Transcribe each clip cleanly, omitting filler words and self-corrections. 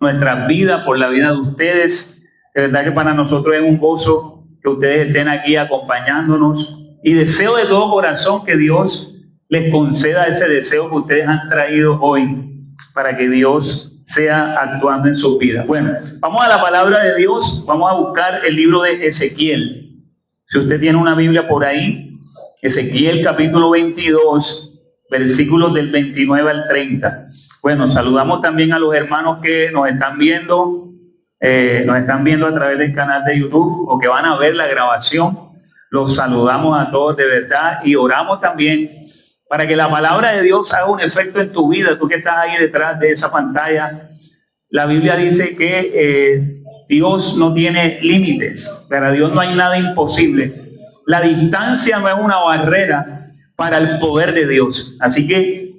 nuestras vidas, por la vida de ustedes. De verdad que para nosotros es un gozo que ustedes estén aquí acompañándonos. Y deseo de todo corazón que Dios les conceda ese deseo que ustedes han traído hoy, para que Dios sea actuando en sus vidas. Bueno, vamos a la palabra de Dios. Vamos a buscar el libro de Ezequiel. Si usted tiene una Biblia por ahí, Ezequiel capítulo 22, versículos del 29 al 30. Bueno, saludamos también a los hermanos que nos están viendo a través del canal de YouTube o que van a ver la grabación. Los saludamos a todos de verdad y oramos también para que la palabra de Dios haga un efecto en tu vida. Tú que estás ahí detrás de esa pantalla, la Biblia dice que Dios no tiene límites. Para Dios no hay nada imposible. La distancia no es una barrera para el poder de Dios. Así que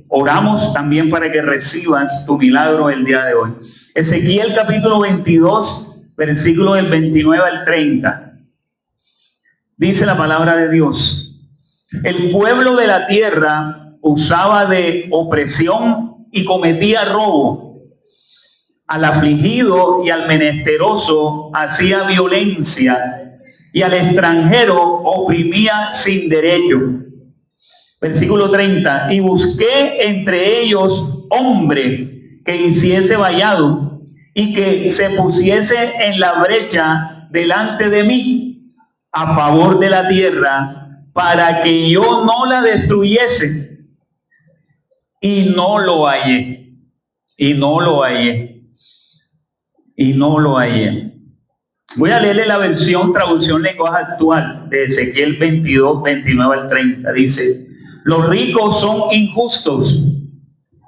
oramos también para que recibas tu milagro el día de hoy. Ezequiel capítulo 22, versículo del 29 al 30. Dice la palabra de Dios: el pueblo de la tierra usaba de opresión y cometía robo. Al afligido y al menesteroso hacía violencia, y al extranjero oprimía sin derecho. Versículo 30. Y busqué entre ellos hombre que hiciese vallado y que se pusiese en la brecha delante de mí a favor de la tierra, para que yo no la destruyese. Y no lo hallé. Y no lo hallé. Y no lo hallé. Voy a leerle la versión, traducción lenguaje actual, de Ezequiel 22, 29 al 30. Dice: los ricos son injustos,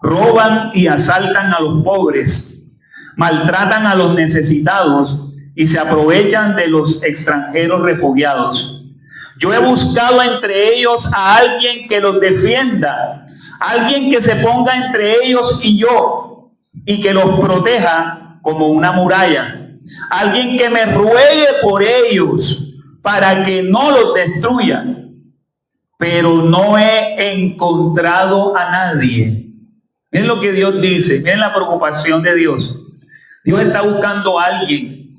roban y asaltan a los pobres, maltratan a los necesitados y se aprovechan de los extranjeros refugiados. Yo he buscado entre ellos a alguien que los defienda, alguien que se ponga entre ellos y yo, y que los proteja como una muralla, alguien que me ruegue por ellos para que no los destruya, pero no he encontrado a nadie. Miren lo que Dios dice, miren la preocupación de Dios. Dios está buscando a alguien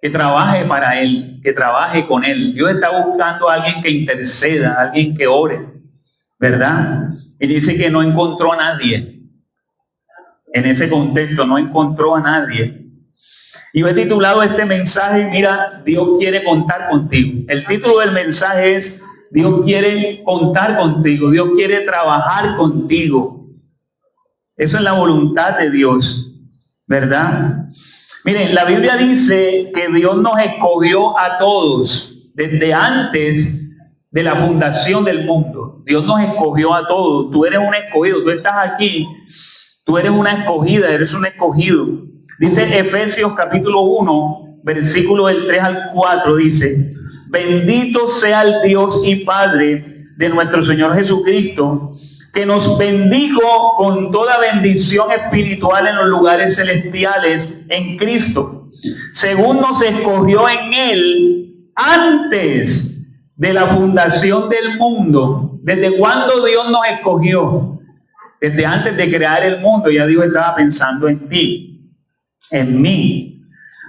que trabaje para Él, que trabaje con Él. Dios está buscando a alguien que interceda, a alguien que ore, ¿verdad? Y dice que no encontró a nadie. En ese contexto no encontró a nadie. Y yo he titulado este mensaje, mira, Dios quiere contar contigo. El título del mensaje es: Dios quiere contar contigo, Dios quiere trabajar contigo. Eso es la voluntad de Dios, ¿verdad? Miren, la Biblia dice que Dios nos escogió a todos desde antes de la fundación del mundo. Dios nos escogió a todos. Tú eres un escogido, tú estás aquí, tú eres una escogida, eres un escogido. Dice Efesios capítulo 1, versículo del 3 al 4, dice: bendito sea el Dios y Padre de nuestro Señor Jesucristo, que nos bendijo con toda bendición espiritual en los lugares celestiales en Cristo, según nos escogió en Él antes de la fundación del mundo. ¿Desde cuándo Dios nos escogió? Desde antes de crear el mundo ya Dios estaba pensando en ti, en mí.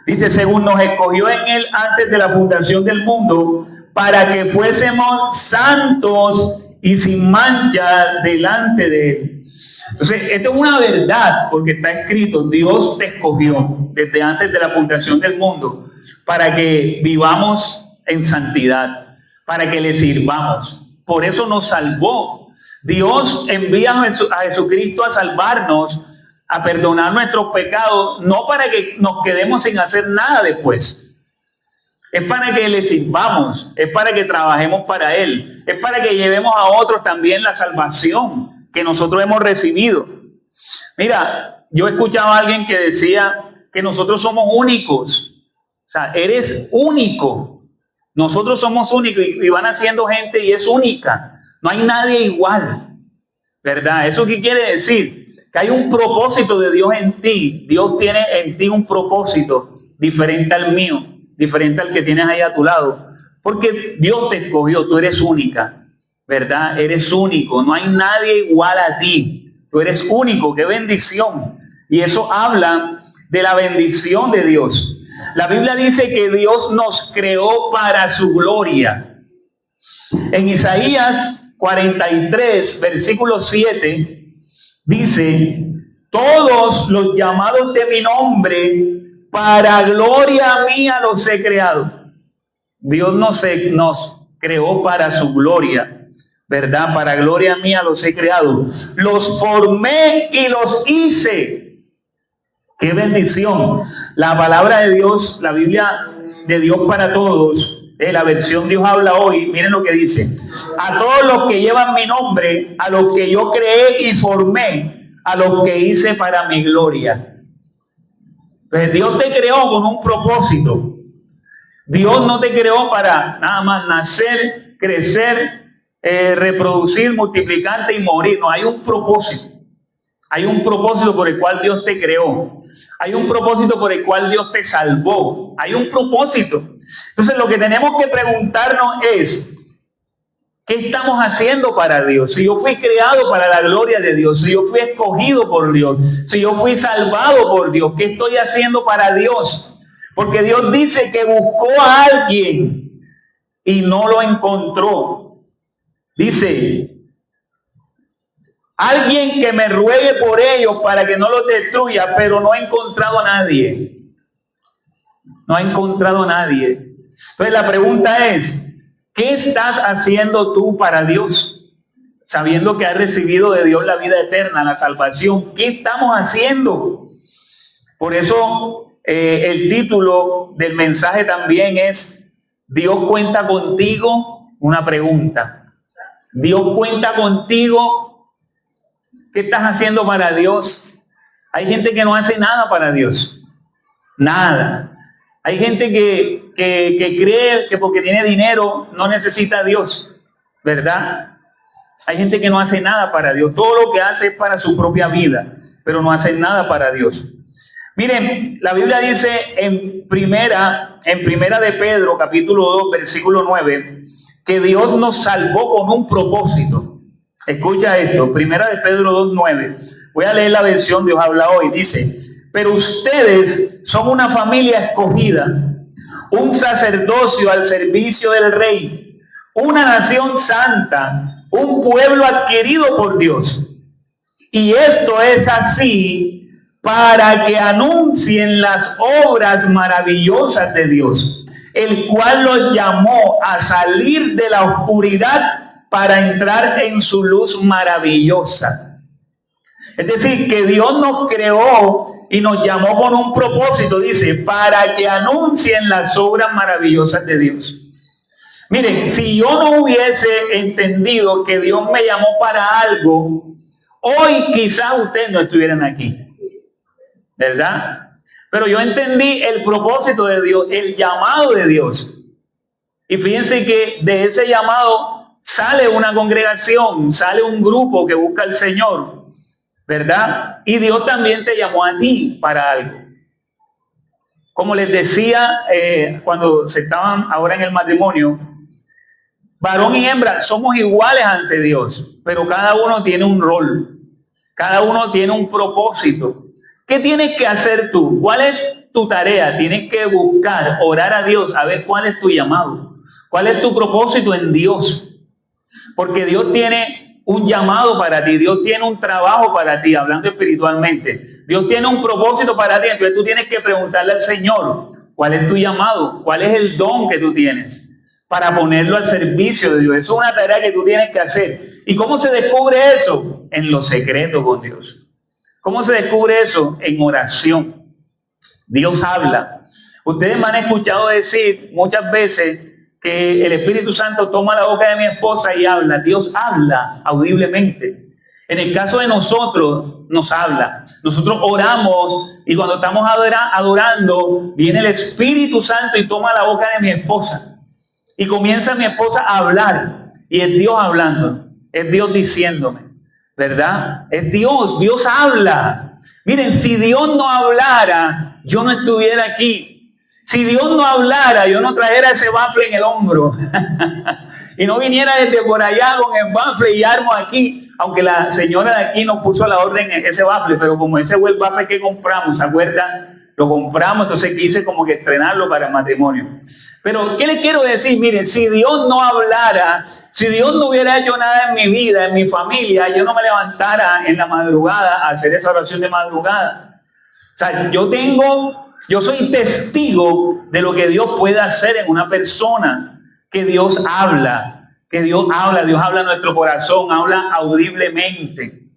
Dice: según nos escogió en Él antes de la fundación del mundo, para que fuésemos santos y sin mancha delante de Él. Entonces, esto es una verdad, porque está escrito: Dios te escogió desde antes de la fundación del mundo para que vivamos en santidad, para que le sirvamos. Por eso nos salvó. Dios envía a Jesucristo a salvarnos, a perdonar nuestros pecados, no para que nos quedemos sin hacer nada después. Es para que le sirvamos, es para que trabajemos para Él, es para que llevemos a otros también la salvación que nosotros hemos recibido. Mira, yo escuchaba a alguien que decía que nosotros somos únicos. O sea, eres único. Nosotros somos únicos y van haciendo gente y es única. No hay nadie igual, ¿verdad? ¿Eso qué quiere decir? Que hay un propósito de Dios en ti. Dios tiene en ti un propósito diferente al mío, diferente al que tienes ahí a tu lado. Porque Dios te escogió, tú eres única, ¿verdad? Eres único, no hay nadie igual a ti. Tú eres único, qué bendición. Y eso habla de la bendición de Dios. La Biblia dice que Dios nos creó para su gloria. En Isaías 43, versículo 7, dice: todos los llamados de mi nombre, para gloria mía los he creado. Dios nos creó para su gloria, ¿verdad? Para gloria mía los he creado. Los formé y los hice. ¡Qué bendición! La palabra de Dios, la Biblia de Dios para todos, la versión Dios habla hoy, miren lo que dice: a todos los que llevan mi nombre, a los que yo creé y formé, a los que hice para mi gloria. Pues Dios te creó con un propósito. Dios no te creó para nada más nacer, crecer, reproducir, multiplicarte y morir. No, hay un propósito. Hay un propósito por el cual Dios te creó. Hay un propósito por el cual Dios te salvó. Hay un propósito. Entonces lo que tenemos que preguntarnos es: ¿qué estamos haciendo para Dios? Si yo fui creado para la gloria de Dios, si yo fui escogido por Dios, si yo fui salvado por Dios, ¿qué estoy haciendo para Dios? Porque Dios dice que buscó a alguien y no lo encontró. Dice: alguien que me ruegue por ellos para que no los destruya, pero no ha encontrado a nadie. No ha encontrado a nadie. Entonces la pregunta es: ¿qué estás haciendo tú para Dios? Sabiendo que has recibido de Dios la vida eterna, la salvación. ¿Qué estamos haciendo? Por eso el título del mensaje también es: ¿Dios cuenta contigo? Una pregunta. ¿Dios cuenta contigo? ¿Qué estás haciendo para Dios? Hay gente que no hace nada para Dios. Nada. Hay gente que cree que porque tiene dinero no necesita a Dios, ¿verdad? Hay gente que no hace nada para Dios. Todo lo que hace es para su propia vida, pero no hace nada para Dios. Miren, la Biblia dice en primera de Pedro, capítulo 2, versículo 9, que Dios nos salvó con un propósito. Escucha esto, primera de Pedro 2, 9. Voy a leer la versión Dios habla hoy. Dice: pero ustedes son una familia escogida, un sacerdocio al servicio del Rey, una nación santa, un pueblo adquirido por Dios. Y esto es así para que anuncien las obras maravillosas de Dios, el cual los llamó a salir de la oscuridad para entrar en su luz maravillosa. Es decir, que Dios nos creó y nos llamó con un propósito, dice, para que anuncien las obras maravillosas de Dios. Miren, si yo no hubiese entendido que Dios me llamó para algo, hoy quizás ustedes no estuvieran aquí, ¿verdad? Pero yo entendí el propósito de Dios, el llamado de Dios. Y fíjense que de ese llamado sale una congregación, sale un grupo que busca al Señor, ¿verdad? Y Dios también te llamó a ti para algo. Como les decía cuando se estaban ahora en el matrimonio, varón y hembra somos iguales ante Dios, pero cada uno tiene un rol, cada uno tiene un propósito. ¿Qué tienes que hacer tú? ¿Cuál es tu tarea? Tienes que buscar, orar a Dios, a ver cuál es tu llamado, cuál es tu propósito en Dios. Porque Dios tiene un llamado para ti, Dios tiene un trabajo para ti, hablando espiritualmente. Dios tiene un propósito para ti, entonces tú tienes que preguntarle al Señor, ¿cuál es tu llamado? ¿Cuál es el don que tú tienes para ponerlo al servicio de Dios? Eso es una tarea que tú tienes que hacer. ¿Y cómo se descubre eso? En lo secreto con Dios. ¿Cómo se descubre eso? En oración. Dios habla. Ustedes me han escuchado decir muchas veces que el Espíritu Santo toma la boca de mi esposa y habla. Dios habla audiblemente. En el caso de nosotros, nos habla. Nosotros oramos y cuando estamos adorando, viene el Espíritu Santo y toma la boca de mi esposa. Y comienza mi esposa a hablar. Y es Dios hablando. Es Dios diciéndome. ¿Verdad? Es Dios, Dios habla. Miren, si Dios no hablara, yo no estuviera aquí. Si Dios no hablara, yo no trajera ese bafle en el hombro. Y no viniera desde por allá con el bafle y armo aquí. aunque la señora de aquí nos puso a la orden ese waffle, pero como ese fue el waffle que compramos, ¿se acuerdan? Lo compramos, entonces quise como que estrenarlo para el matrimonio. Pero, ¿qué les quiero decir? Miren, si Dios no hablara, si Dios no hubiera hecho nada en mi vida, en mi familia, yo no me levantara en la madrugada a hacer esa oración de madrugada. O sea, yo soy testigo de lo que Dios puede hacer en una persona, que Dios habla Dios habla en nuestro corazón, habla audiblemente,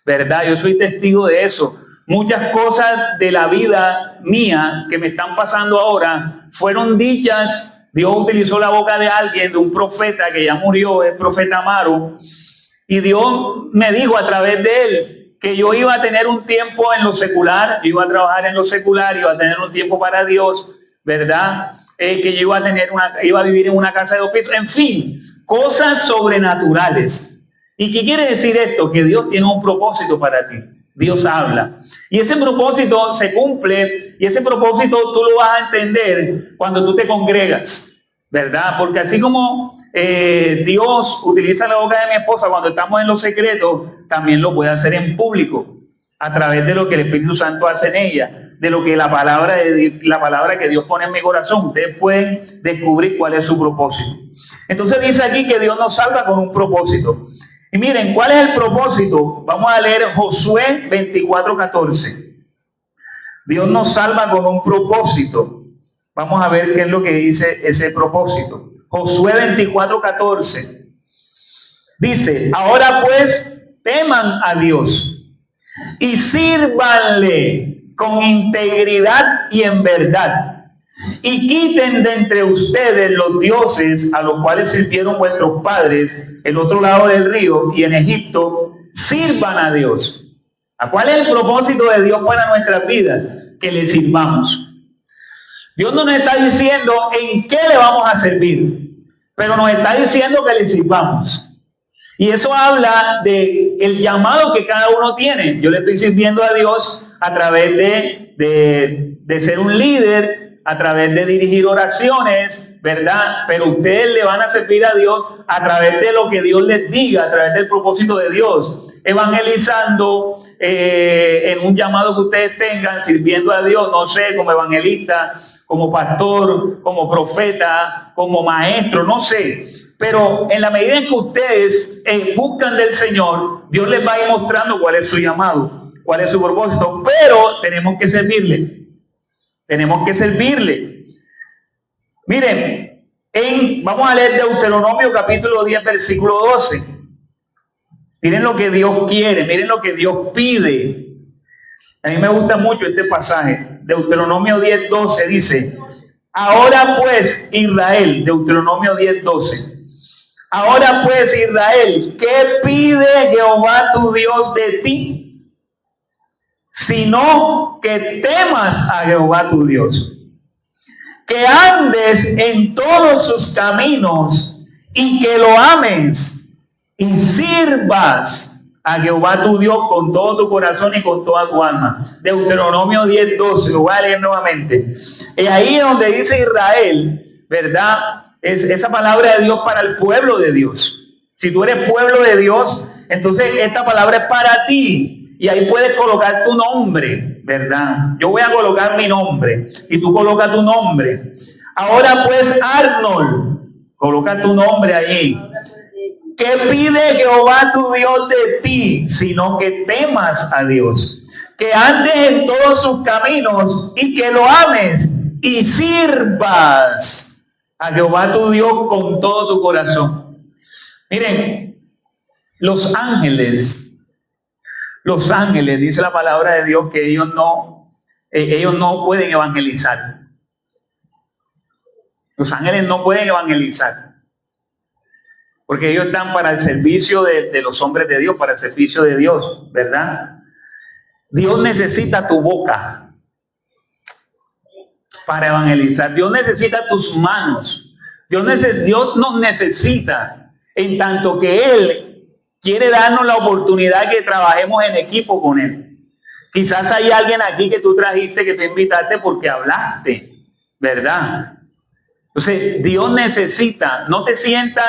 ¿verdad? Yo soy testigo de eso. Muchas cosas de la vida mía que me están pasando ahora fueron dichas. Dios utilizó la boca de alguien, de un profeta que ya murió, el profeta Amaro, y Dios me dijo a través de él que yo iba a tener un tiempo en lo secular, iba a trabajar en lo secular, iba a tener un tiempo para Dios, ¿verdad? Que yo iba a vivir en una casa de 2 pisos, en fin, cosas sobrenaturales. ¿Y qué quiere decir esto? Que Dios tiene un propósito para ti. Dios habla. Y ese propósito se cumple, y ese propósito tú lo vas a entender cuando tú te congregas, ¿verdad? Porque así como Dios utiliza la boca de mi esposa cuando estamos en los secretos, también lo puede hacer en público, a través de lo que el Espíritu Santo hace en ella, de lo que la palabra que Dios pone en mi corazón. Ustedes pueden descubrir cuál es su propósito. Entonces dice aquí que Dios nos salva con un propósito. Y miren, ¿cuál es el propósito? Vamos a leer Josué 24:14. Dios nos salva con un propósito. Vamos a ver qué es lo que dice ese propósito. Josué 24:14. Dice, ahora pues teman a Dios y sírvanle con integridad y en verdad, y quiten de entre ustedes los dioses a los cuales sirvieron vuestros padres el otro lado del río y en Egipto. Sirvan a Dios. ¿A cuál es el propósito de Dios para nuestras vidas? Que le sirvamos. Dios no nos está diciendo en qué le vamos a servir, pero nos está diciendo que le sirvamos. Y eso habla de el llamado que cada uno tiene. Yo le estoy sirviendo a Dios a través de ser un líder, a través de dirigir oraciones, ¿verdad? Pero ustedes le van a servir a Dios a través de lo que Dios les diga, a través del propósito de Dios, evangelizando, en un llamado que ustedes tengan, sirviendo a Dios, no sé, como evangelista, como pastor, como profeta, como maestro, no sé. Pero en la medida en que ustedes buscan del Señor, Dios les va a ir mostrando cuál es su llamado, cuál es su propósito, pero tenemos que servirle. Tenemos que servirle. Miren, vamos a leer Deuteronomio capítulo 10, versículo 12. Miren lo que Dios quiere, miren lo que Dios pide. A mí me gusta mucho este pasaje. Deuteronomio 10, 12 dice, ahora pues Israel, Deuteronomio 10, 12. Ahora pues Israel, ¿qué pide Jehová tu Dios de ti? Sino que temas a Jehová tu Dios, que andes en todos sus caminos y que lo ames y sirvas a Jehová tu Dios con todo tu corazón y con toda tu alma. Deuteronomio 10, 12, lo voy a leer nuevamente. Y ahí es donde dice Israel, ¿verdad? Es esa palabra de Dios para el pueblo de Dios. Si tú eres pueblo de Dios, entonces esta palabra es para ti. Y ahí puedes colocar tu nombre, ¿verdad? Yo voy a colocar mi nombre y tú colocas tu nombre. Ahora pues, Arnold, coloca tu nombre allí. ¿Qué pide Jehová tu Dios de ti? Sino que temas a Dios, que andes en todos sus caminos y que lo ames y sirvas a Jehová tu Dios con todo tu corazón. Miren, los ángeles, dice la palabra de Dios que ellos no pueden evangelizar. Los ángeles no pueden evangelizar, porque ellos están para el servicio de los hombres de Dios, para el servicio de Dios, ¿verdad? Dios necesita tu boca para evangelizar. Dios necesita tus manos. Dios nos necesita, en tanto que Él quiere darnos la oportunidad que trabajemos en equipo con Él. Quizás hay alguien aquí que tú trajiste, que te invitaste porque hablaste, ¿verdad? Entonces, Dios necesita, no te sientas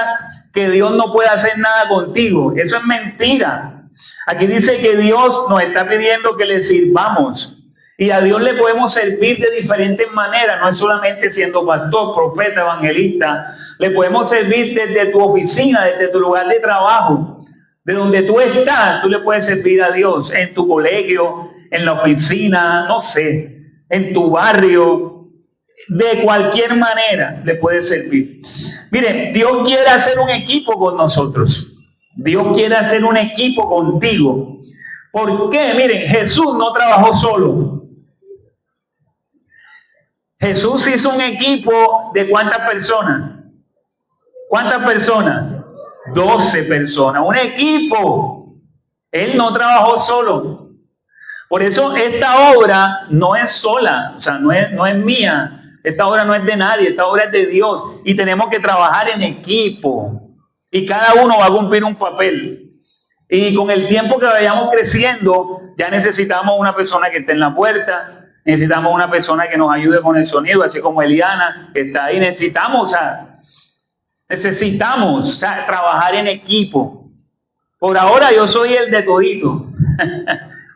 que Dios no puede hacer nada contigo. Eso es mentira. Aquí dice que Dios nos está pidiendo que le sirvamos. Y a Dios le podemos servir de diferentes maneras, no es solamente siendo pastor, profeta, evangelista. Le podemos servir desde tu oficina, desde tu lugar de trabajo, de donde tú estás, tú le puedes servir a Dios, en tu colegio, en la oficina, no sé, en tu barrio. De cualquier manera le puede servir. Miren, Dios quiere hacer un equipo con nosotros. Dios quiere hacer un equipo contigo. ¿Por qué? Miren, Jesús no trabajó solo. Jesús hizo un equipo de ¿cuántas personas? ¿Cuántas personas? 12 personas. Un equipo. Él no trabajó solo. Por eso esta obra no es sola, o sea, no es mía. Esta obra no es de nadie, esta obra es de Dios. Y tenemos que trabajar en equipo. Y cada uno va a cumplir un papel. Y con el tiempo que vayamos creciendo, ya necesitamos una persona que esté en la puerta. Necesitamos una persona que nos ayude con el sonido, así como Eliana, que está ahí. Necesitamos trabajar en equipo. Por ahora yo soy el de todito.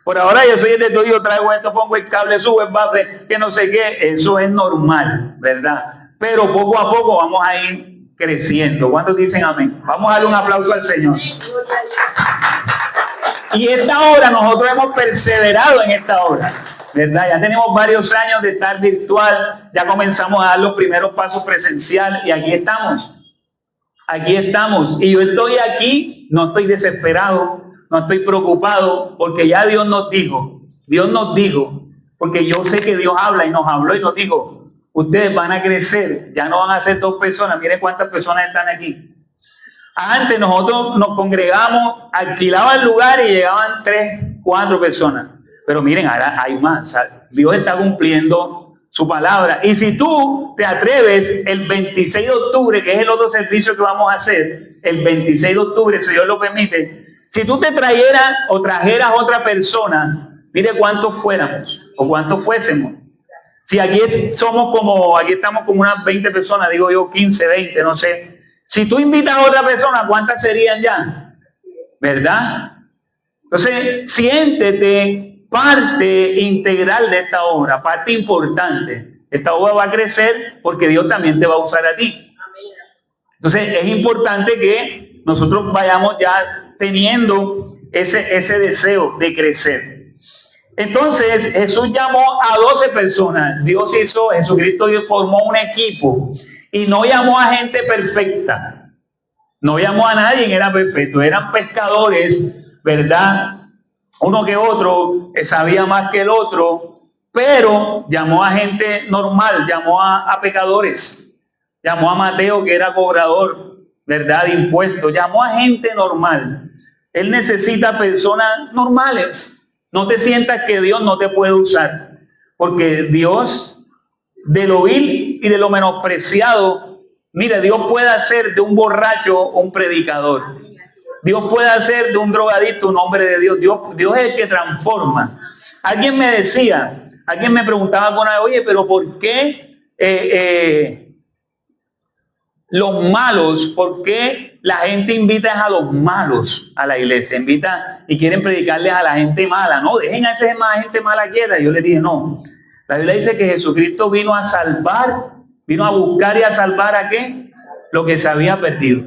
Por ahora yo soy el de todo, yo traigo esto, pongo el cable, subo el bafle, que no sé qué. Eso es normal, ¿verdad? Pero poco a poco vamos a ir creciendo. ¿Cuántos dicen amén? Vamos a darle un aplauso al Señor. Y esta hora, nosotros hemos perseverado en esta hora, ¿verdad? Ya tenemos varios años de estar virtual, ya comenzamos a dar los primeros pasos presencial y aquí estamos. Aquí estamos. Y yo estoy aquí, no estoy desesperado. No estoy preocupado porque ya Dios nos dijo, porque yo sé que Dios habla y nos habló y nos dijo, ustedes van a crecer, ya no van a ser 2 personas, miren cuántas personas están aquí. Antes nosotros nos congregamos, alquilaban lugar y llegaban 3, 4 personas, pero miren, ahora hay más, o sea, Dios está cumpliendo su palabra. Y si tú te atreves el 26 de octubre, que es el otro servicio que vamos a hacer, el 26 de octubre, si Dios lo permite, si tú te trajeras o trajeras otra persona, mire cuántos fuéramos o cuántos fuésemos. Si aquí estamos como unas 20 personas, digo yo 15, 20, no sé. Si tú invitas a otra persona, ¿cuántas serían ya? ¿Verdad? Entonces, siéntete parte integral de esta obra, parte importante. Esta obra va a crecer porque Dios también te va a usar a ti. Entonces, es importante que nosotros vayamos ya teniendo ese deseo de crecer. Entonces Jesús llamó a 12 personas. Jesucristo formó un equipo y no llamó a gente perfecta. No llamó a nadie que era perfecto. Eran pescadores, ¿verdad? Uno que otro sabía más que el otro, pero llamó a gente normal, llamó a pecadores. Llamó a Mateo, que era cobrador, ¿verdad?, de impuestos. Llamó a gente normal. Él necesita personas normales. No te sientas que Dios no te puede usar, porque Dios, de lo vil y de lo menospreciado, mire, Dios puede hacer de un borracho un predicador. Dios puede hacer de un drogadicto un hombre de Dios. Dios es el que transforma. Alguien me preguntaba con él, oye, pero ¿por qué los malos, por qué la gente invita a los malos a la iglesia? Invita y quieren predicarles a la gente mala. No, dejen a esa gente mala quieta. Yo les dije, no. La Biblia dice que Jesucristo vino a salvar, vino a buscar y a salvar ¿a qué? Lo que se había perdido.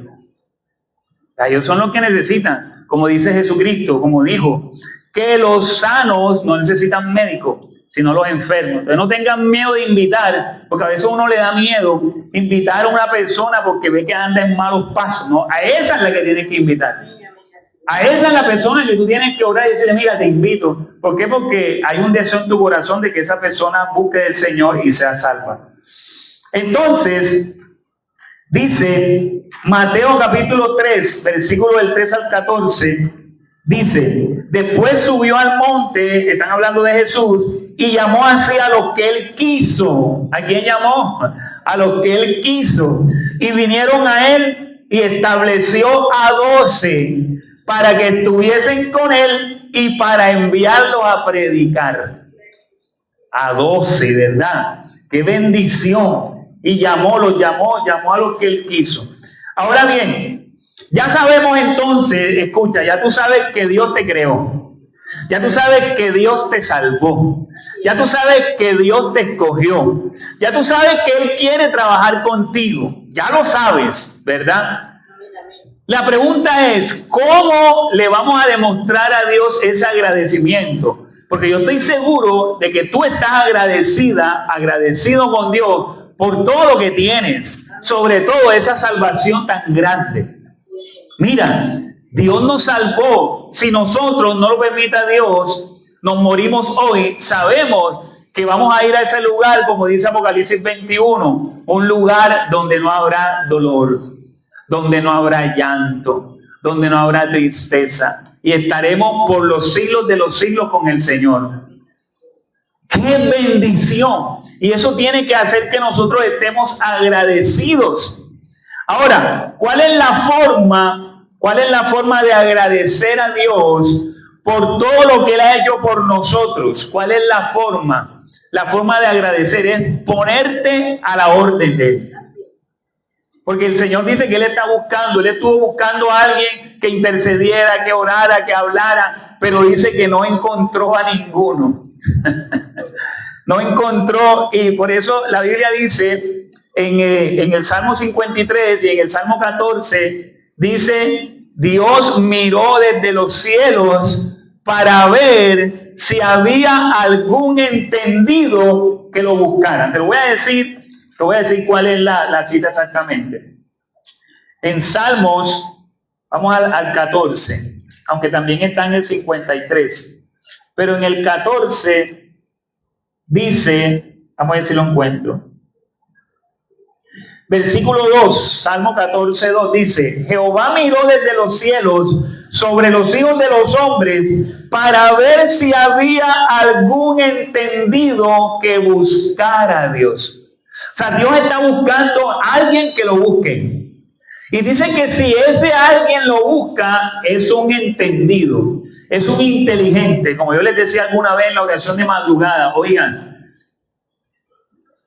Ellos son los que necesitan, como dice Jesucristo, como dijo, que los sanos no necesitan médicos, sino los enfermos. Entonces no tengan miedo de invitar, porque a veces uno le da miedo invitar a una persona porque ve que anda en malos pasos. No, a esa es la que tienes que invitar. A esa es la persona que tú tienes que orar y decirle, mira, te invito. ¿Por qué? Porque hay un deseo en tu corazón de que esa persona busque del Señor y sea salva. Entonces, dice Mateo capítulo 3, versículo del 3 al 14, dice, después subió al monte, están hablando de Jesús, y llamó así a los que él quiso. ¿A quién llamó? A los que él quiso. Y vinieron a él y estableció a 12 para que estuviesen con él y para enviarlos a predicar. A 12, ¿verdad? ¡Qué bendición! y los llamó a los que Él quiso. Ahora bien, ya sabemos entonces, escucha, ya tú sabes que Dios te creó. Ya tú sabes que Dios te salvó. Ya tú sabes que Dios te escogió. Ya tú sabes que Él quiere trabajar contigo. Ya lo sabes, ¿verdad? La pregunta es, ¿cómo le vamos a demostrar a Dios ese agradecimiento? Porque yo estoy seguro de que tú estás agradecido con Dios por todo lo que tienes, sobre todo esa salvación tan grande. Mira, Dios nos salvó. Si nosotros, no lo permita Dios, nos morimos hoy, sabemos que vamos a ir a ese lugar, como dice Apocalipsis 21, un lugar donde no habrá dolor, donde no habrá llanto, donde no habrá tristeza, y estaremos por los siglos de los siglos con el Señor. ¡Qué bendición! Y eso tiene que hacer que nosotros estemos agradecidos. Ahora, ¿cuál es la forma de agradecer a Dios por todo lo que Él ha hecho por nosotros? ¿Cuál es la forma? La forma de agradecer es ponerte a la orden de Él. Porque el Señor dice que Él estuvo buscando a alguien que intercediera, que orara, que hablara, pero dice que no encontró a ninguno. No encontró, y por eso la Biblia dice en el Salmo 53 y en el Salmo 14, dice, Dios miró desde los cielos para ver si había algún entendido que lo buscara. Te voy a decir cuál es la cita exactamente. En Salmos, vamos al 14, aunque también está en el 53. Pero en el 14 dice, vamos a ver si lo encuentro. Versículo 2, Salmo 14, 2 dice, Jehová miró desde los cielos sobre los hijos de los hombres para ver si había algún entendido que buscara a Dios. O sea, Dios está buscando a alguien que lo busque. Y dice que si ese alguien lo busca, es un entendido, es un inteligente. Como yo les decía alguna vez en la oración de madrugada, oigan,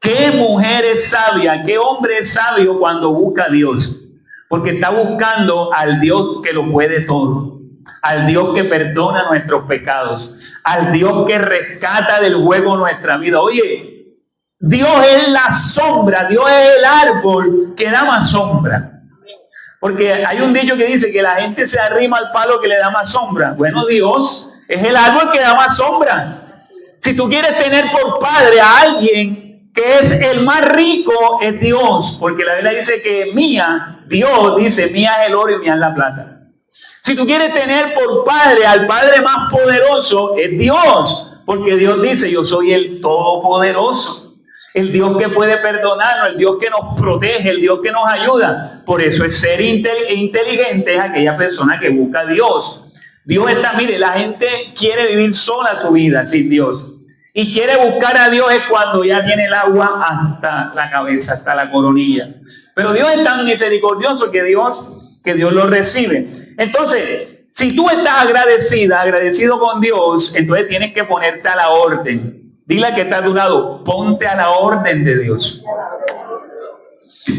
qué mujer es sabia, qué hombre es sabio cuando busca a Dios. Porque está buscando al Dios que lo puede todo, al Dios que perdona nuestros pecados, al Dios que rescata del juego nuestra vida. Oye, Dios es la sombra, Dios es el árbol que da más sombra. Porque hay un dicho que dice que la gente se arrima al palo que le da más sombra. Bueno, Dios es el árbol que da más sombra. Si tú quieres tener por padre a alguien que es el más rico, es Dios. Porque la Biblia dice que Dios dice, mía es el oro y mía es la plata. Si tú quieres tener por padre al padre más poderoso, es Dios. Porque Dios dice, yo soy el todopoderoso. El Dios que puede perdonarnos, el Dios que nos protege, el Dios que nos ayuda. Por eso es ser inteligente es aquella persona que busca a Dios. Dios está, mire, la gente quiere vivir sola su vida sin Dios. Y quiere buscar a Dios es cuando ya tiene el agua hasta la cabeza, hasta la coronilla. Pero Dios es tan misericordioso que Dios lo recibe. Entonces, si tú estás agradecido con Dios, entonces tienes que ponerte a la orden. Dile que está a tu lado, ponte a la orden de Dios.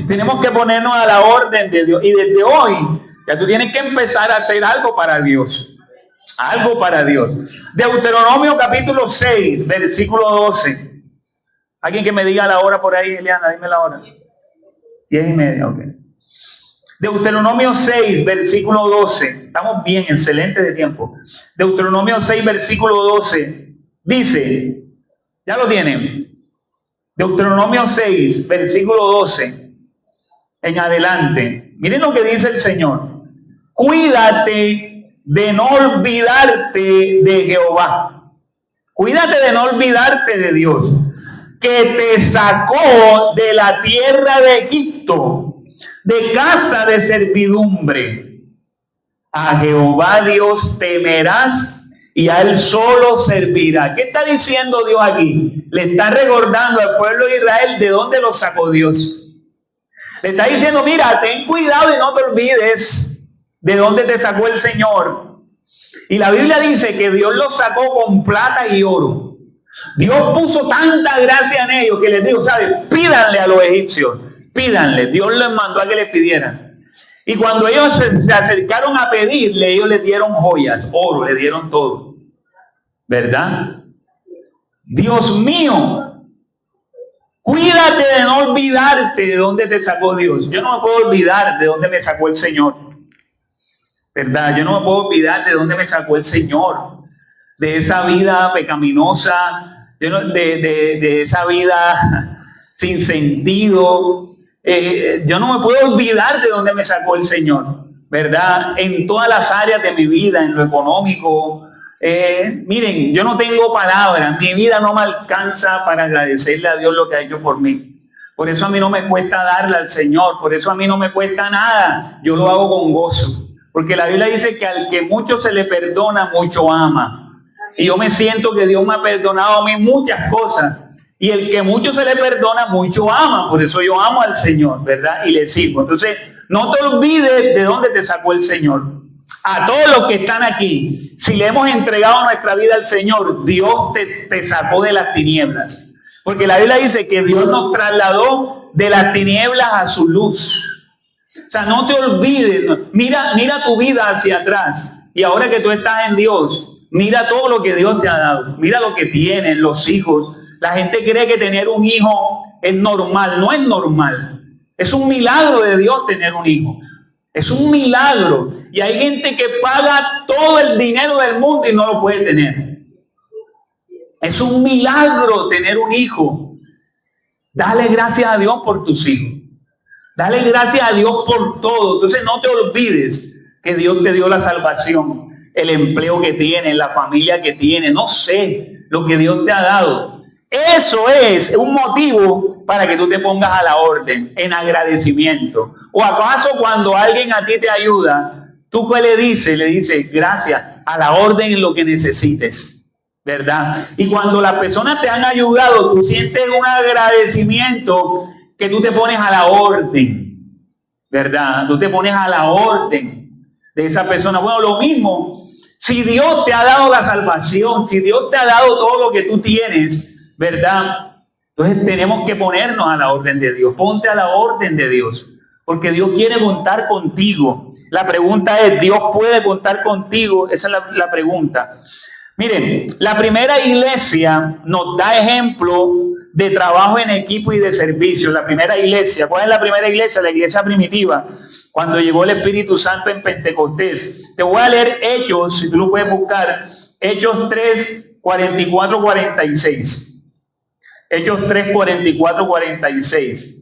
Tenemos que ponernos a la orden de Dios. Y desde hoy, ya tú tienes que empezar a hacer algo para Dios. Algo para Dios. Deuteronomio capítulo 6, versículo 12. Alguien que me diga la hora por ahí, Eliana, dime la hora. 10:30, ok. Deuteronomio 6, versículo 12. Estamos bien, excelente de tiempo. Deuteronomio 6, versículo 12. Dice... ¿Ya lo tienen? Deuteronomio 6, versículo 12 en adelante. Miren lo que dice el Señor. Cuídate de no olvidarte de Jehová. Cuídate de no olvidarte de Dios, que te sacó de la tierra de Egipto, de casa de servidumbre. A Jehová Dios temerás y a Él solo servirá. ¿Qué está diciendo Dios aquí? Le está recordando al pueblo de Israel de dónde lo sacó Dios. Le está diciendo, mira, ten cuidado y no te olvides de dónde te sacó el Señor. Y la Biblia dice que Dios lo sacó con plata y oro. Dios puso tanta gracia en ellos que les dijo, ¿sabes? Pídanle a los egipcios, pídanle. Dios les mandó a que le pidieran. Y cuando ellos se acercaron a pedirle, ellos les dieron joyas, oro, le dieron todo. ¿Verdad? Dios mío, cuídate de no olvidarte de dónde te sacó Dios. Yo no me puedo olvidar de dónde me sacó el Señor. ¿Verdad? Yo no me puedo olvidar de dónde me sacó el Señor. De esa vida pecaminosa, de esa vida sin sentido. Yo no me puedo olvidar de dónde me sacó el Señor, ¿verdad? En todas las áreas de mi vida, en lo económico. Miren, yo no tengo palabras, mi vida no me alcanza para agradecerle a Dios lo que ha hecho por mí. Por eso a mí no me cuesta darle al Señor, por eso a mí no me cuesta nada, yo lo hago con gozo. Porque la Biblia dice que al que mucho se le perdona, mucho ama. Y yo me siento que Dios me ha perdonado a mí muchas cosas. Y el que mucho se le perdona, mucho ama. Por eso yo amo al Señor, ¿verdad? Y le sirvo. Entonces, no te olvides de dónde te sacó el Señor. A todos los que están aquí, si le hemos entregado nuestra vida al Señor, Dios te sacó de las tinieblas. Porque la Biblia dice que Dios nos trasladó de las tinieblas a su luz. O sea, no te olvides. Mira tu vida hacia atrás. Y ahora que tú estás en Dios, mira todo lo que Dios te ha dado. Mira lo que tienes, los hijos. La gente cree que tener un hijo es normal. No es normal. Es un milagro de Dios tener un hijo. Es un milagro. Y hay gente que paga todo el dinero del mundo y no lo puede tener. Es un milagro tener un hijo. Dale gracias a Dios por tus hijos. Dale gracias a Dios por todo. Entonces no te olvides que Dios te dio la salvación, el empleo que tienes, la familia que tienes, no sé, lo que Dios te ha dado. Eso es un motivo para que tú te pongas a la orden, en agradecimiento. ¿O acaso cuando alguien a ti te ayuda, tú qué le dices? Le dices, gracias, a la orden en lo que necesites, ¿verdad? Y cuando las personas te han ayudado, tú sientes un agradecimiento que tú te pones a la orden, ¿verdad? Tú te pones a la orden de esa persona. Bueno, lo mismo, si Dios te ha dado la salvación, si Dios te ha dado todo lo que tú tienes, ¿verdad? Entonces tenemos que ponernos a la orden de Dios. Ponte a la orden de Dios, porque Dios quiere contar contigo. La pregunta es, ¿Dios puede contar contigo? Esa es la pregunta. Miren, la primera iglesia nos da ejemplo de trabajo en equipo y de servicio. La primera iglesia, ¿cuál es la primera iglesia? La iglesia primitiva, cuando llegó el Espíritu Santo en Pentecostés. Te voy a leer Hechos, si tú lo puedes buscar, Hechos 3, 44, 46. Hechos 3, 44, 46.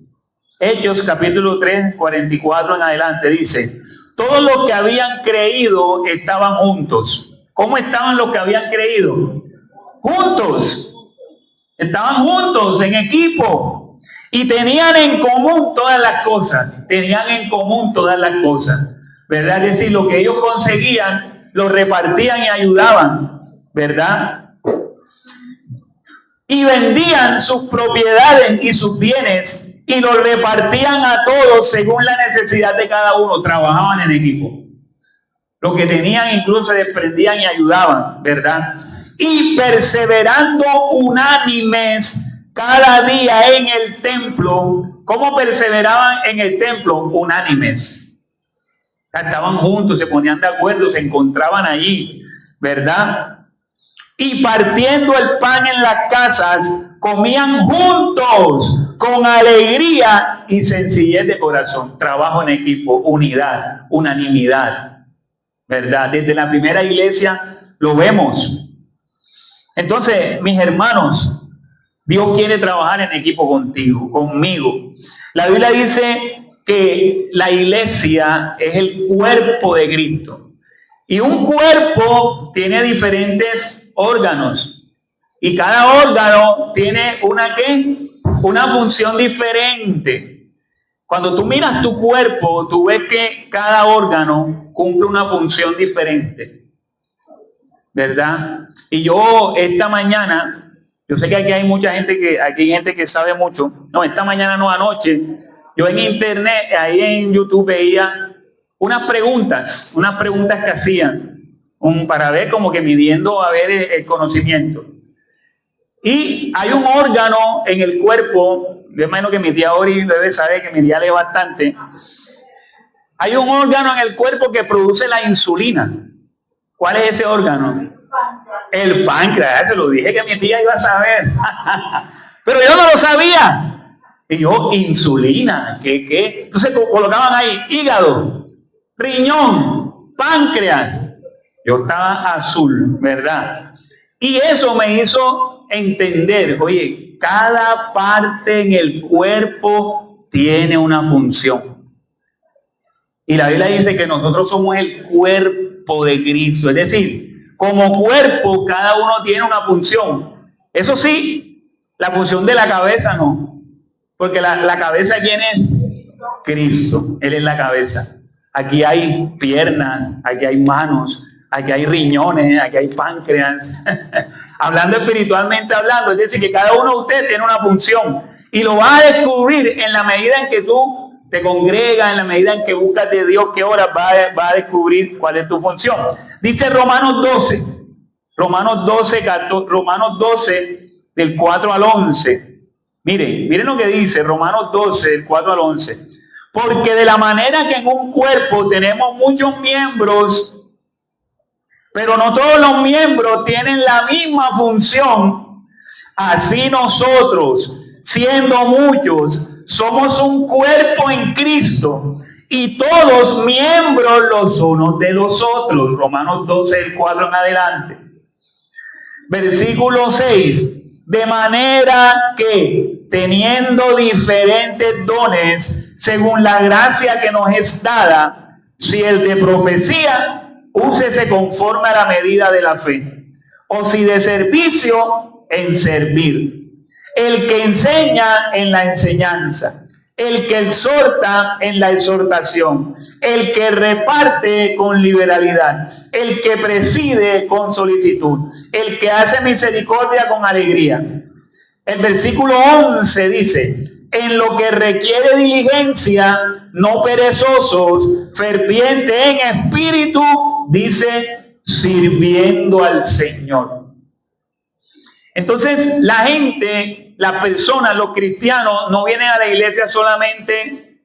Hechos capítulo 3, 44 en adelante dice, todos los que habían creído estaban juntos. ¿Cómo estaban los que habían creído? Juntos. Estaban juntos en equipo y tenían en común todas las cosas. Tenían en común todas las cosas. ¿Verdad? Es decir, lo que ellos conseguían, lo repartían y ayudaban. ¿Verdad? Y vendían sus propiedades y sus bienes y los repartían a todos según la necesidad de cada uno. Trabajaban en equipo. Lo que tenían incluso se desprendían y ayudaban, ¿verdad? Y perseverando unánimes cada día en el templo. ¿Cómo perseveraban en el templo? Unánimes. Estaban juntos, se ponían de acuerdo, se encontraban allí, ¿verdad? Y partiendo el pan en las casas, comían juntos con alegría y sencillez de corazón. Trabajo en equipo, unidad, unanimidad. ¿Verdad? Desde la primera iglesia lo vemos. Entonces, mis hermanos, Dios quiere trabajar en equipo contigo, conmigo. La Biblia dice que la iglesia es el cuerpo de Cristo. Y un cuerpo tiene diferentes órganos. Y cada órgano tiene una función diferente. Cuando tú miras tu cuerpo, tú ves que cada órgano cumple una función diferente, ¿verdad? Y yo esta mañana, yo sé que aquí hay mucha gente aquí hay gente que sabe mucho. No, esta mañana no, anoche, yo en internet, ahí en YouTube veía unas preguntas que hacían, para ver como que midiendo a ver el conocimiento. Y hay un órgano en el cuerpo, yo imagino que mi tía Ori debe saber que mi tía lee bastante. Hay un órgano en el cuerpo que produce la insulina. ¿Cuál es ese órgano? El páncreas. Se lo dije que mi tía iba a saber. Pero yo no lo sabía. Y yo, insulina, ¿qué? Entonces colocaban ahí hígado, riñón, páncreas. Yo estaba azul, ¿verdad? Y eso me hizo entender, oye, cada parte en el cuerpo tiene una función. Y la Biblia dice que nosotros somos el cuerpo de Cristo. Es decir, como cuerpo cada uno tiene una función. Eso sí, la función de la cabeza no. Porque la cabeza, ¿quién es? Cristo. Él es la cabeza. Aquí hay piernas, aquí hay manos, aquí hay riñones, aquí hay páncreas. Hablando espiritualmente hablando, es decir, que cada uno de ustedes tiene una función. Y lo vas a descubrir en la medida en que tú te congregas, en la medida en que buscas de Dios, qué horas va a descubrir cuál es tu función. Dice Romanos 12, del 4 al 11. Miren lo que dice Romanos 12, del 4 al 11. Porque de la manera que en un cuerpo tenemos muchos miembros, pero no todos los miembros tienen la misma función, así nosotros, siendo muchos, somos un cuerpo en Cristo y todos miembros los unos de los otros. Romanos 12, del 4 en adelante. Versículo 6. De manera que, teniendo diferentes dones, según la gracia que nos es dada, si el de profecía, úsese conforme a la medida de la fe. O si de servicio, en servir. El que enseña, en la enseñanza. El que exhorta, en la exhortación. El que reparte, con liberalidad. El que preside, con solicitud. El que hace misericordia, con alegría. El versículo 11 dice: en lo que requiere diligencia, no perezosos, fervientes en espíritu, dice, sirviendo al Señor. Entonces, la gente, las personas, los cristianos, no vienen a la iglesia solamente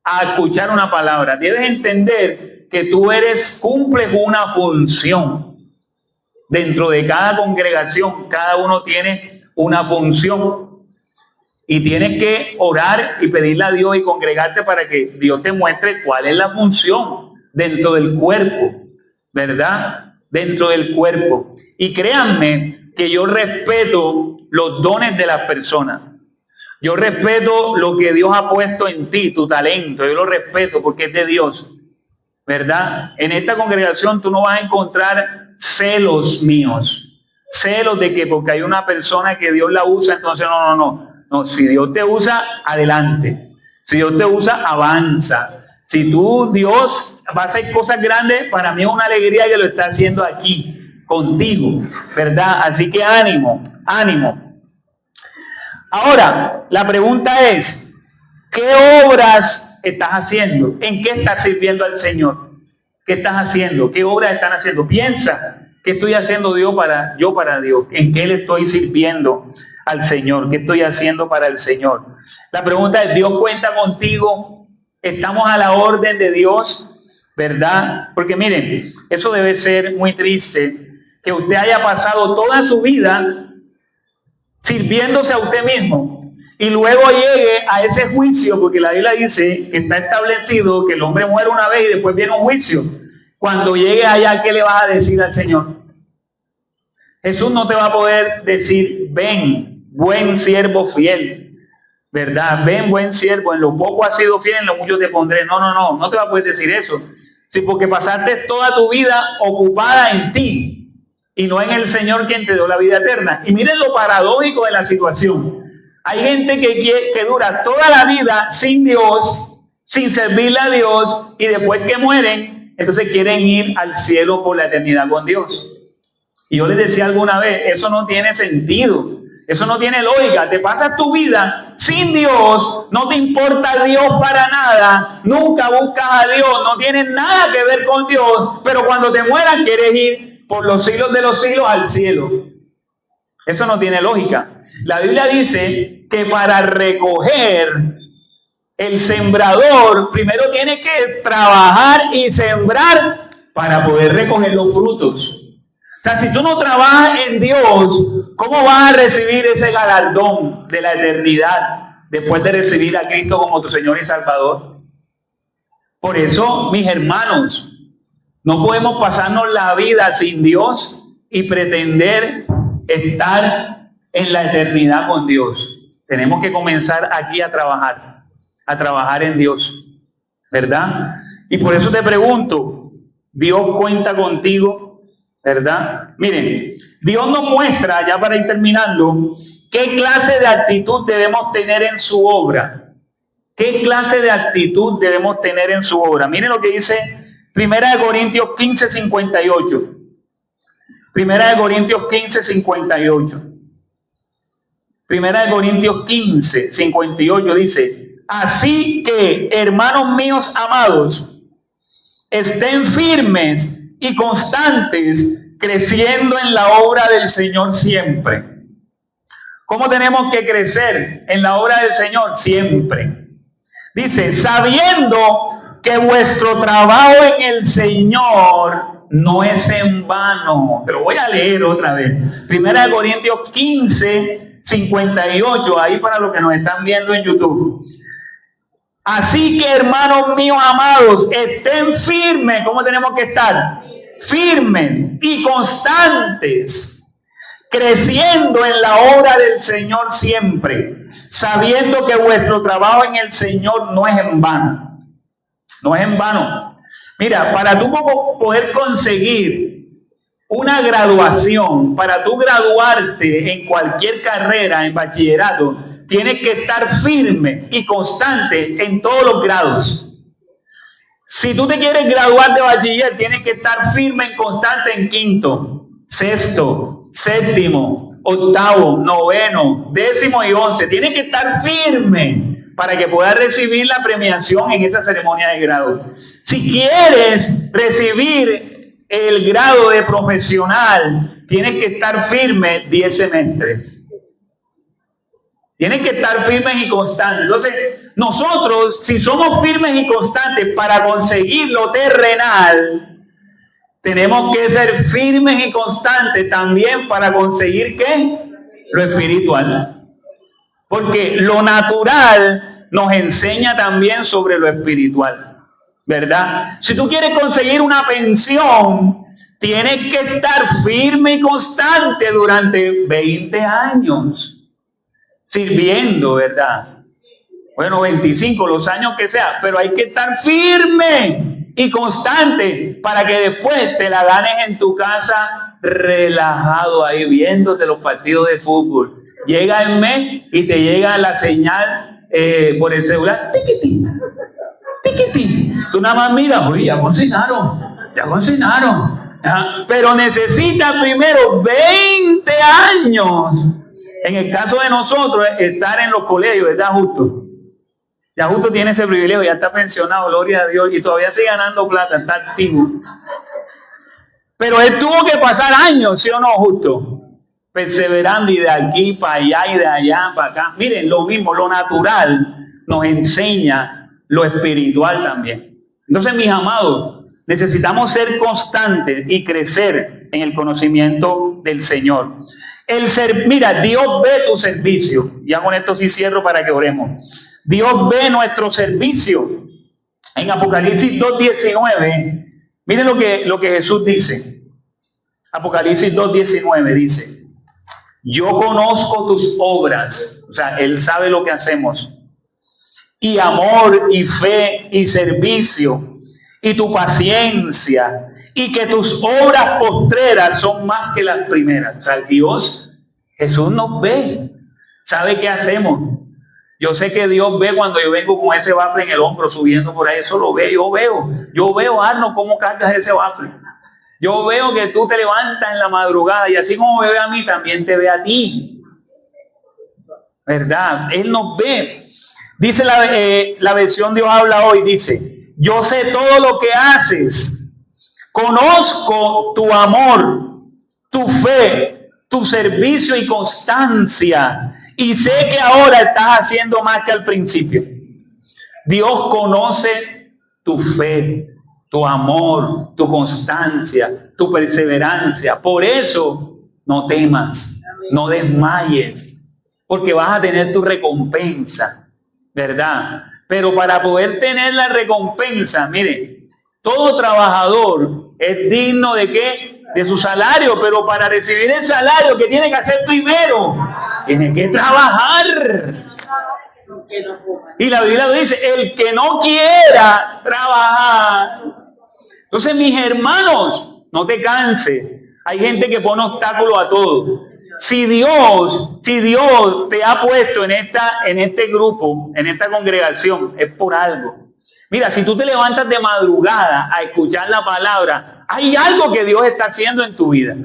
a escuchar una palabra. Debes entender que tú cumples una función. Dentro de cada congregación, cada uno tiene una función. Y tienes que orar y pedirle a Dios y congregarte para que Dios te muestre cuál es la función dentro del cuerpo, ¿verdad? Dentro del cuerpo. Y créanme que yo respeto los dones de las personas. Yo respeto lo que Dios ha puesto en ti, tu talento. Yo lo respeto porque es de Dios, ¿verdad? En esta congregación tú no vas a encontrar celos míos. Celos de que porque hay una persona que Dios la usa, entonces no, si Dios te usa, adelante. Si Dios te usa, avanza. Si Dios va a hacer cosas grandes, para mí es una alegría que lo está haciendo aquí, contigo, ¿verdad? Así que ánimo. Ahora, la pregunta es, ¿qué obras estás haciendo? ¿En qué estás sirviendo al Señor? ¿Qué estás haciendo? ¿Qué obras están haciendo? Piensa, ¿qué estoy haciendo yo para Dios? ¿En qué le estoy sirviendo al Señor? ¿Qué estoy haciendo para el Señor? La pregunta es, ¿Dios cuenta contigo? ¿Estamos a la orden de Dios? ¿Verdad? Porque miren, eso debe ser muy triste, que usted haya pasado toda su vida sirviéndose a usted mismo y luego llegue a ese juicio, porque la Biblia dice que está establecido que el hombre muere una vez y después viene un juicio. Cuando llegue allá, ¿qué le vas a decir al Señor? Jesús no te va a poder decir, ven, buen siervo fiel, ¿verdad? Ven, buen siervo, en lo poco has sido fiel, en lo mucho te pondré. No te va a poder decir eso. Sí, porque pasaste toda tu vida ocupada en ti y no en el Señor quien te dio la vida eterna. Y miren lo paradójico de la situación. Hay gente que dura toda la vida sin Dios, sin servirle a Dios, y después que mueren, entonces quieren ir al cielo por la eternidad con Dios. Y yo les decía alguna vez, eso no tiene sentido, eso no tiene lógica. Te pasas tu vida sin Dios, no te importa Dios para nada, nunca buscas a Dios, no tienes nada que ver con Dios, pero cuando te mueras quieres ir por los siglos de los siglos al cielo. Eso no tiene lógica. La Biblia dice que para recoger, el sembrador primero tiene que trabajar y sembrar para poder recoger los frutos. O sea, si tú no trabajas en Dios, ¿cómo vas a recibir ese galardón de la eternidad después de recibir a Cristo como tu Señor y Salvador? Por eso, mis hermanos, no podemos pasarnos la vida sin Dios y pretender estar en la eternidad con Dios. Tenemos que comenzar aquí a trabajar en Dios, ¿verdad? Y por eso te pregunto, ¿Dios cuenta contigo? ¿Verdad? Miren, Dios nos muestra, ya para ir terminando, qué clase de actitud debemos tener en su obra. ¿Qué clase de actitud debemos tener en su obra? Miren lo que dice 1 Corintios 15, 58. 1 Corintios 15, 58. 1 Corintios 15, 58 dice: así que, hermanos míos amados, estén firmes y constantes, creciendo en la obra del Señor siempre. ¿Cómo tenemos que crecer en la obra del Señor? Siempre. Dice, sabiendo que vuestro trabajo en el Señor no es en vano. Pero voy a leer otra vez. 1 Corintios 15, 58, ahí para los que nos están viendo en YouTube. Así que, hermanos míos amados, estén firmes. ¿Cómo tenemos que estar? Firmes y constantes, creciendo en la obra del Señor siempre, sabiendo que vuestro trabajo en el Señor no es en vano. No es en vano. Mira, para tú poder conseguir una graduación, para tú graduarte en cualquier carrera, en bachillerato, tienes que estar firme y constante en todos los grados. Si tú te quieres graduar de bachiller, tienes que estar firme y constante en quinto, sexto, séptimo, octavo, noveno, décimo y 11. Tienes que estar firme para que puedas recibir la premiación en esa ceremonia de grado. Si quieres recibir el grado de profesional, tienes que estar firme 10 semestres. Tienes que estar firmes y constantes. Entonces, nosotros, si somos firmes y constantes para conseguir lo terrenal, tenemos que ser firmes y constantes también para conseguir ¿qué? Lo espiritual. Porque lo natural nos enseña también sobre lo espiritual, ¿verdad? Si tú quieres conseguir una pensión, tienes que estar firme y constante durante 20 años. Sirviendo, ¿verdad? Bueno, 25, los años que sea, pero hay que estar firme y constante para que después te la ganes en tu casa relajado ahí viéndote los partidos de fútbol. Llega el mes y te llega la señal por el celular. Tiquiti, tiquiti. Tú nada más miras, oye, ya consignaron. Pero necesitas primero 20 años. En el caso de nosotros, estar en los colegios, ¿verdad, Justo? Ya Justo tiene ese privilegio, ya está pensionado, gloria a Dios, y todavía sigue ganando plata, está activo. Pero él tuvo que pasar años, ¿sí o no, Justo? Perseverando y de aquí para allá y de allá para acá. Miren, lo mismo, lo natural nos enseña lo espiritual también. Entonces, mis amados, necesitamos ser constantes y crecer en el conocimiento del Señor. Mira, Dios ve tu servicio. Ya con esto sí cierro para que oremos. Dios ve nuestro servicio. En Apocalipsis 2:19, miren lo que Jesús dice. Apocalipsis 2:19 dice: yo conozco tus obras. O sea, Él sabe lo que hacemos. Y amor, y fe, y servicio, y tu paciencia, y que tus obras postreras son más que las primeras. O sea, Dios, Jesús nos ve, sabe qué hacemos. Yo sé que Dios ve cuando yo vengo con ese bafle en el hombro subiendo por ahí, eso lo ve, yo veo, Arno, cómo cargas ese bafle. Yo veo que tú te levantas en la madrugada y así como me ve a mí, también te ve a ti. ¿Verdad? Él nos ve. Dice la versión Dios habla hoy, dice: yo sé todo lo que haces. Conozco tu amor, tu fe tu servicio y constancia. Y sé que ahora estás haciendo más que al principio. Dios conoce tu fe, tu amor, tu constancia, tu perseverancia. Por eso no temas, no desmayes, porque vas a tener tu recompensa, ¿verdad? Pero para poder tener la recompensa, mire, todo trabajador es digno ¿de qué? De su salario, pero para recibir el salario, ¿qué tiene que hacer primero? Tiene que trabajar. Y la Biblia dice, el que no quiera trabajar. Entonces, mis hermanos, no te canses. Hay gente que pone obstáculos a todo. Si Dios te ha puesto en este grupo, en esta congregación, es por algo. Mira, si tú te levantas de madrugada a escuchar la palabra, hay algo que Dios está haciendo en tu vida.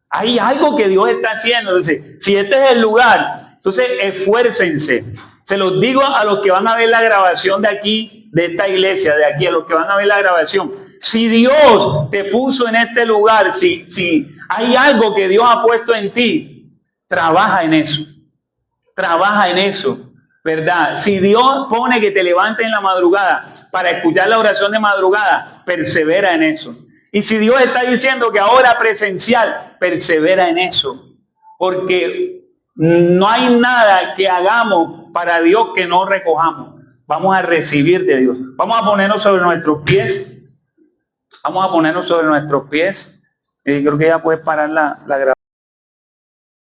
Hay algo que Dios está haciendo. Entonces, si este es el lugar, entonces esfuércense. Se los digo a los que van a ver la grabación de aquí, de esta iglesia, de aquí, a los que van a ver la grabación. Si Dios te puso en este lugar, si hay algo que Dios ha puesto en ti, trabaja en eso. Trabaja en eso. ¿Verdad? Si Dios pone que te levantes en la madrugada para escuchar la oración de madrugada, persevera en eso. Y si Dios está diciendo que ahora presencial, persevera en eso. Porque no hay nada que hagamos para Dios que no recojamos. Vamos a recibir de Dios. Vamos a ponernos sobre nuestros pies. Vamos a ponernos sobre nuestros pies. Creo que ya puedes parar la grabación.